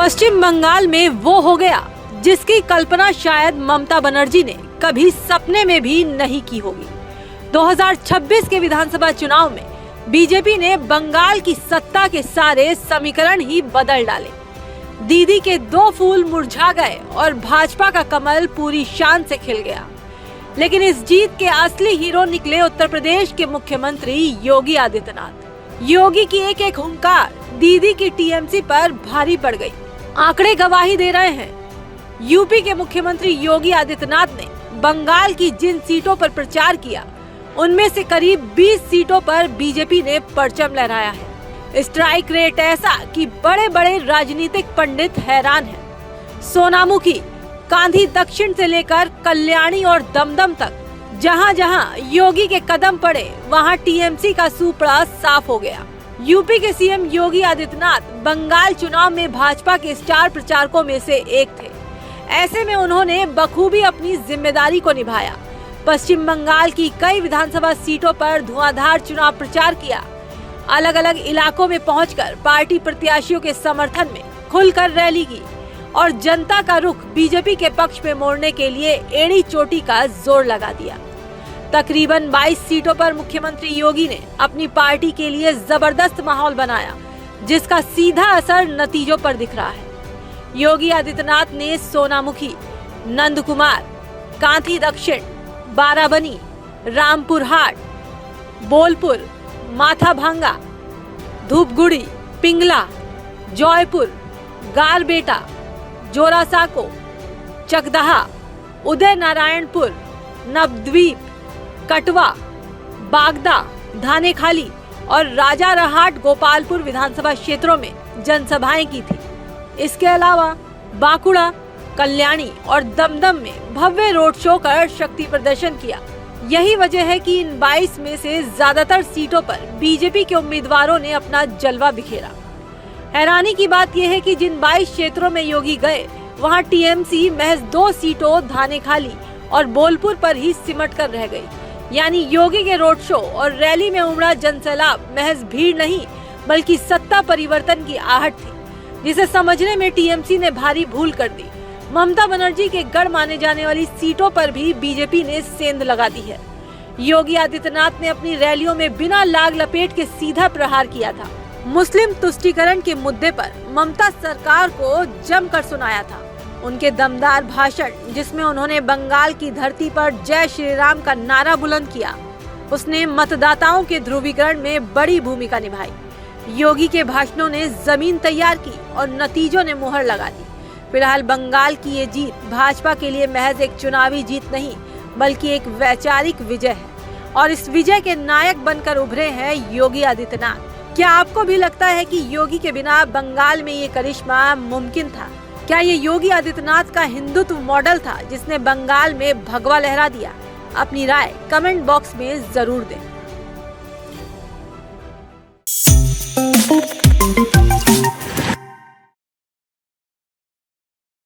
पश्चिम बंगाल में वो हो गया जिसकी कल्पना शायद ममता बनर्जी ने कभी सपने में भी नहीं की होगी। 2026 के विधानसभा चुनाव में बीजेपी ने बंगाल की सत्ता के सारे समीकरण ही बदल डाले। दीदी के 2 फूल मुरझा गए और भाजपा का कमल पूरी शान से खिल गया। लेकिन इस जीत के असली हीरो निकले उत्तर प्रदेश के मुख्यमंत्री योगी आदित्यनाथ। योगी की एक एक हुंकार दीदी की टीएमसी पर भारी पड़ गई। आंकड़े गवाही दे रहे हैं। यूपी के मुख्यमंत्री योगी आदित्यनाथ ने बंगाल की जिन सीटों पर प्रचार किया, उनमें से करीब 20 सीटों पर बीजेपी ने परचम लहराया है। स्ट्राइक रेट ऐसा कि बड़े बड़े राजनीतिक पंडित हैरान हैं। सोनामुखी, कांधी दक्षिण से लेकर कल्याणी और दमदम तक जहां जहां योगी के कदम पड़े, वहां टीएमसी का सूपड़ा साफ हो गया। यूपी के सीएम योगी आदित्यनाथ बंगाल चुनाव में भाजपा के स्टार प्रचारकों में से एक थे। ऐसे में उन्होंने बखूबी अपनी जिम्मेदारी को निभाया। पश्चिम बंगाल की कई विधानसभा सीटों पर धुआंधार चुनाव प्रचार किया। अलग अलग इलाकों में पहुंचकर पार्टी प्रत्याशियों के समर्थन में खुलकर रैली की और जनता का रुख बीजेपी के पक्ष में मोड़ने के लिए एड़ी चोटी का जोर लगा दिया। तकरीबन 22 सीटों पर मुख्यमंत्री योगी ने अपनी पार्टी के लिए जबरदस्त माहौल बनाया, जिसका सीधा असर नतीजों पर दिख रहा है। योगी आदित्यनाथ ने सोनामुखी, नंदकुमार, कांधी दक्षिण, बाराबनी, रामपुर हाट, बोलपुर, माथाभांगा, धूपगुड़ी, पिंगला, जौयपुर, गारबेटा, जोरासाको, चकदहा, उदय नारायणपुर, नवद्वीप, कटवा, बागदा, धानेखाली और राजा रहाट गोपालपुर विधानसभा क्षेत्रों में जनसभाएं की थी। इसके अलावा बांकुड़ा, कल्याणी और दमदम में भव्य रोड शो कर शक्ति प्रदर्शन किया। यही वजह है कि इन 22 में से ज्यादातर सीटों पर बीजेपी के उम्मीदवारों ने अपना जलवा बिखेरा। हैरानी की बात यह है कि जिन 22 क्षेत्रों में योगी गए, वहां टीएमसी महज 2 सीटों धानेखाली और बोलपुर पर ही सिमट कर रह गई। यानी योगी के रोड शो और रैली में उमड़ा जनसैलाब महज भीड़ नहीं, बल्कि सत्ता परिवर्तन की आहट थी, जिसे समझने में टीएमसी ने भारी भूल कर दी। ममता बनर्जी के गढ़ माने जाने वाली सीटों पर भी बीजेपी ने सेंध लगा दी है। योगी आदित्यनाथ ने अपनी रैलियों में बिना लाग लपेट के सीधा प्रहार किया था। मुस्लिम तुष्टीकरण के मुद्दे पर ममता सरकार को जमकर सुनाया था। उनके दमदार भाषण, जिसमें उन्होंने बंगाल की धरती पर जय श्री राम का नारा बुलंद किया, उसने मतदाताओं के ध्रुवीकरण में बड़ी भूमिका निभाई। योगी के भाषणों ने जमीन तैयार की और नतीजों ने मुहर लगा दी। फिलहाल बंगाल की ये जीत भाजपा के लिए महज एक चुनावी जीत नहीं, बल्कि एक वैचारिक विजय है और इस विजय के नायक बनकर उभरे हैं योगी आदित्यनाथ। क्या आपको भी लगता है कि योगी के बिना बंगाल में ये करिश्मा मुमकिन था? क्या ये योगी आदित्यनाथ का हिंदुत्व मॉडल था जिसने बंगाल में भगवा लहरा दिया? अपनी राय कमेंट बॉक्स में जरूर दें।